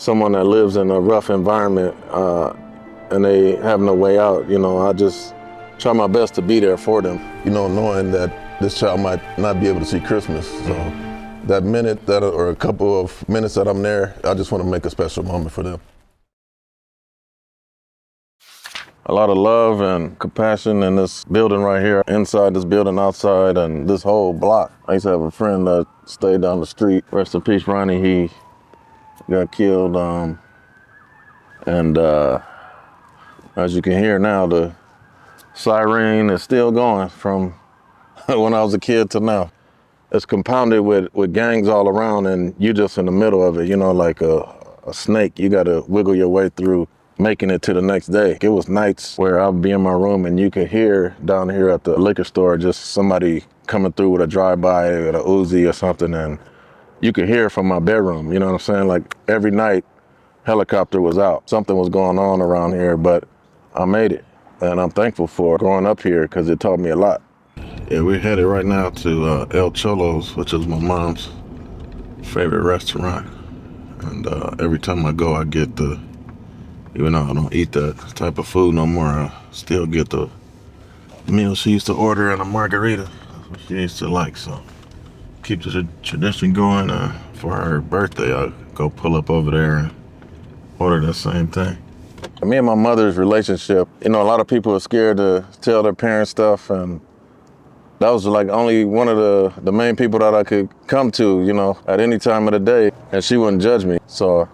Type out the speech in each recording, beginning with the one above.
someone that lives in a rough environment and they have no way out, I just try my best to be there for them. Knowing that this child might not be able to see Christmas. So that minute or a couple of minutes that I'm there, I just want to make a special moment for them. A lot of love and compassion in this building right here, inside this building, outside, and this whole block. I used to have a friend that stayed down the street. Rest in peace, Ronnie. He got killed. As you can hear now, the siren is still going from when I was a kid to now. It's compounded with gangs all around, and you just in the middle of it, like a snake. You got to wiggle your way through making it to the next day. It was nights where I'd be in my room and you could hear down here at the liquor store just somebody coming through with a drive-by with a Uzi or something, and you could hear from my bedroom, you know what I'm saying? Like every night, helicopter was out. Something was going on around here, but I made it. And I'm thankful for growing up here because it taught me a lot. Yeah, we're headed right now to El Cholo's, which is my mom's favorite restaurant. And every time I go, I get even though I don't eat that type of food no more, I still get the meal she used to order and a margarita. That's what she used to like, so keep the tradition going. For her birthday, I go pull up over there and order the same thing. Me and my mother's relationship, a lot of people are scared to tell their parents stuff, and that was like only one of the main people that I could come to, at any time of the day, and she wouldn't judge me. So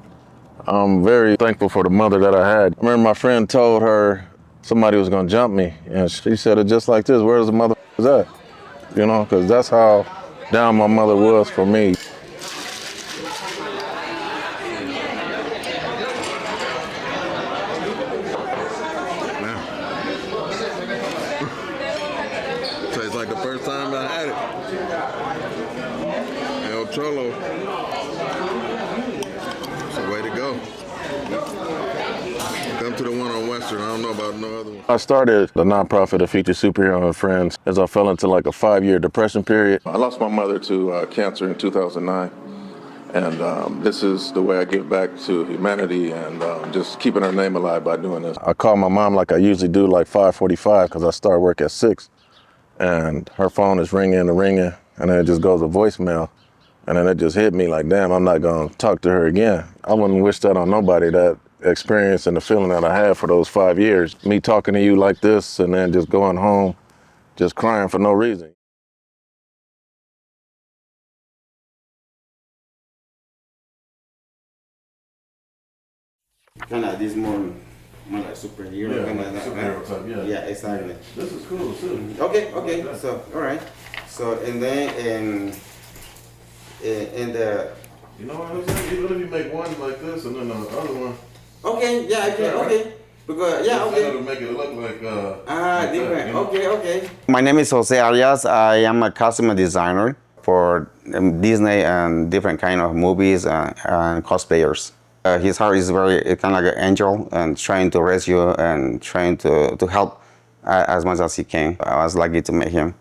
I'm very thankful for the mother that I had. I remember my friend told her somebody was gonna jump me, and she said it just like this: "Where's the mother at?" Because that's how down my mother was for me. Tastes like the first time I had it. El Cholo. It's the way to go. Come to the one on Western. I don't know about no other one. I started the nonprofit to feature superhero and friends as I fell into like a 5-year depression period. I lost my mother to cancer in 2009. And this is the way I give back to humanity and just keeping her name alive by doing this. I call my mom like I usually do, like 5:45, because I start work at 6. And her phone is ringing and ringing, and then it just goes to voicemail. And then it just hit me like, damn, I'm not gonna talk to her again. I wouldn't wish that on nobody, that experience and the feeling that I had for those 5 years. Me talking to you like this and then just going home, just crying for no reason. Kind of this more like superhero. Yeah, superhero type, yeah. Yeah, exactly. This is cool too. Okay. So, all right. So, and then in the. You know what I'm saying? Even if you make one like this and then the other one. Okay. Yeah. Okay. Okay. Because okay. To make it look like different. Okay. My name is Jose Arias. I am a costume designer for Disney and different kind of movies and cosplayers. His heart is very kind of like an angel and trying to rescue and trying to help as much as he can. I was lucky to meet him.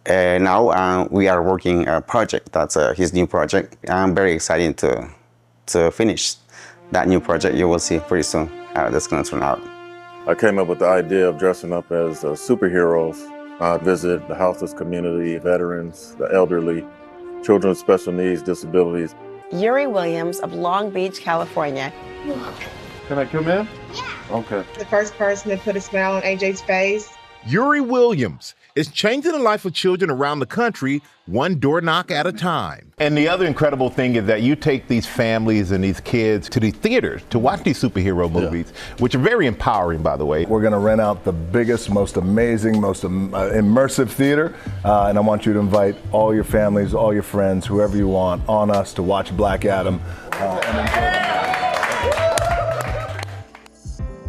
Now we are working a project. That's his new project. I'm very excited to finish that new project. You will see pretty soon how that's going to turn out. I came up with the idea of dressing up as superheroes. I visit the houseless community, veterans, the elderly, children with special needs, disabilities. Yuri Williams of Long Beach, California. Can I come in? Yeah. Okay. The first person to put a smile on AJ's face. Yuri Williams is changing the life of children around the country, one door knock at a time. And the other incredible thing is that you take these families and these kids to these theaters to watch these superhero movies, which are very empowering, by the way. We're going to rent out the biggest, most amazing, most immersive theater, and I want you to invite all your families, all your friends, whoever you want, on us to watch Black Adam.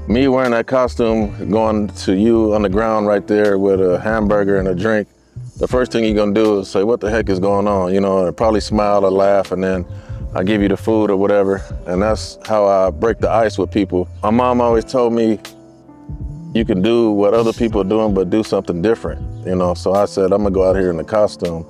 Me wearing that costume, going to you on the ground right there with a hamburger and a drink, the first thing you're gonna do is say, what the heck is going on? And probably smile or laugh, and then I give you the food or whatever. And that's how I break the ice with people. My mom always told me, you can do what other people are doing, but do something different. So I said, I'm gonna go out here in the costume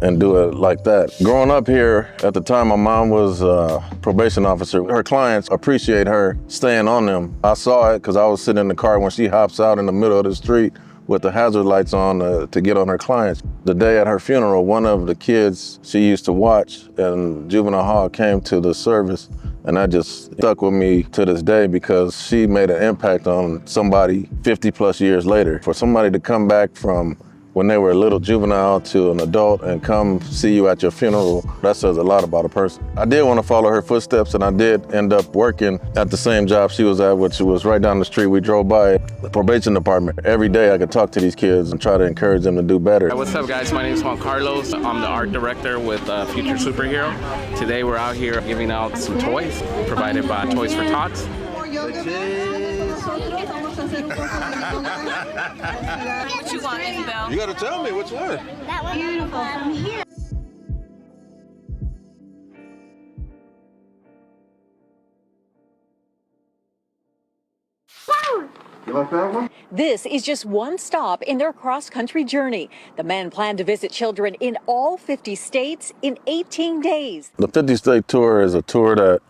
and do it like that. Growing up here, at the time my mom was a probation officer, her clients appreciate her staying on them. I saw it because I was sitting in the car when she hops out in the middle of the street with the hazard lights on to get on her clients. The day at her funeral, one of the kids she used to watch in juvenile hall came to the service, and that just stuck with me to this day because she made an impact on somebody 50 plus years later. For somebody to come back from when they were a little juvenile to an adult and come see you at your funeral, that says a lot about a person. I did want to follow her footsteps, and I did end up working at the same job she was at, which was right down the street. We drove by the probation department. Every day I could talk to these kids and try to encourage them to do better. What's up, guys? My name is Juan Carlos. I'm the art director with Future Superhero. Today we're out here giving out some toys provided by Toys for Tots. What you want, Isabel? You gotta tell me which one. That one. Beautiful. From here. You like that one? This is just one stop in their cross-country journey. The men plan to visit children in all 50 states in 18 days. The 50-state tour is a tour that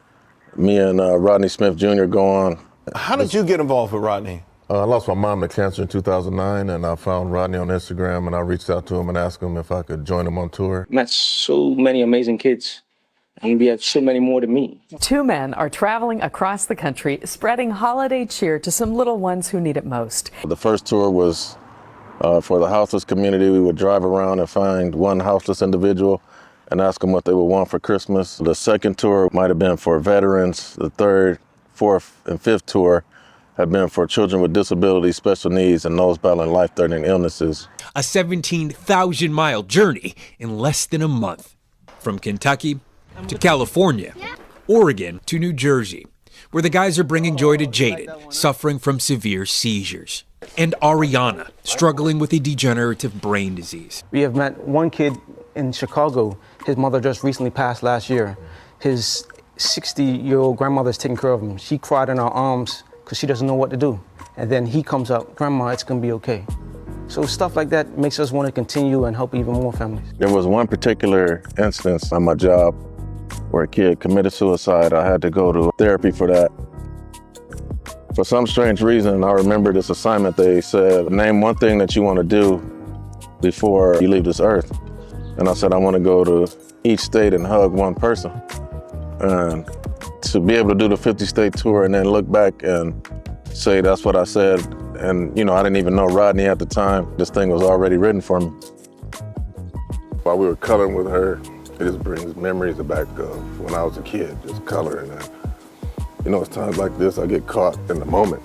me and Rodney Smith Jr. go on. How did you get involved with Rodney? I lost my mom to cancer in 2009, and I found Rodney on Instagram, and I reached out to him and asked him if I could join him on tour. Met so many amazing kids, and we have so many more to meet. Two men are traveling across the country, spreading holiday cheer to some little ones who need it most. The first tour was for the houseless community. We would drive around and find one houseless individual and ask them what they would want for Christmas. The second tour might have been for veterans. The third, fourth, and fifth tour have been for children with disabilities, special needs, and those battling life-threatening illnesses. A 17,000-mile journey in less than a month. From Kentucky to California, Oregon to New Jersey, where the guys are bringing joy to Jaden, suffering from severe seizures, and Ariana, struggling with a degenerative brain disease. We have met one kid in Chicago. His mother just recently passed last year. His 60-year-old grandmother's taking care of him. She cried in our arms because she doesn't know what to do. And then he comes up, Grandma, it's gonna be okay. So stuff like that makes us want to continue and help even more families. There was one particular instance on my job where a kid committed suicide. I had to go to therapy for that. For some strange reason, I remember this assignment. They said, name one thing that you want to do before you leave this earth. And I said, I want to go to each state and hug one person. And to be able to do the 50-state tour and then look back and say that's what I said, and you know, I didn't even know Rodney at the time. This thing was already written for me. While we were coloring with her, it just brings memories back of when I was a kid, just coloring. And you know, it's times like this I get caught in the moment.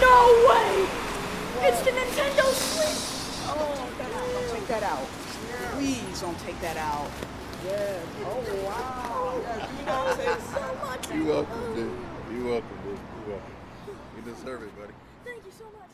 No way! It's the Nintendo Switch! Oh, don't take that out. Please don't take that out. Yes. Oh, wow. Yes, you know, thank you so much. You're welcome, dude. You're welcome, dude. You're welcome. You deserve it, buddy. Thank you so much.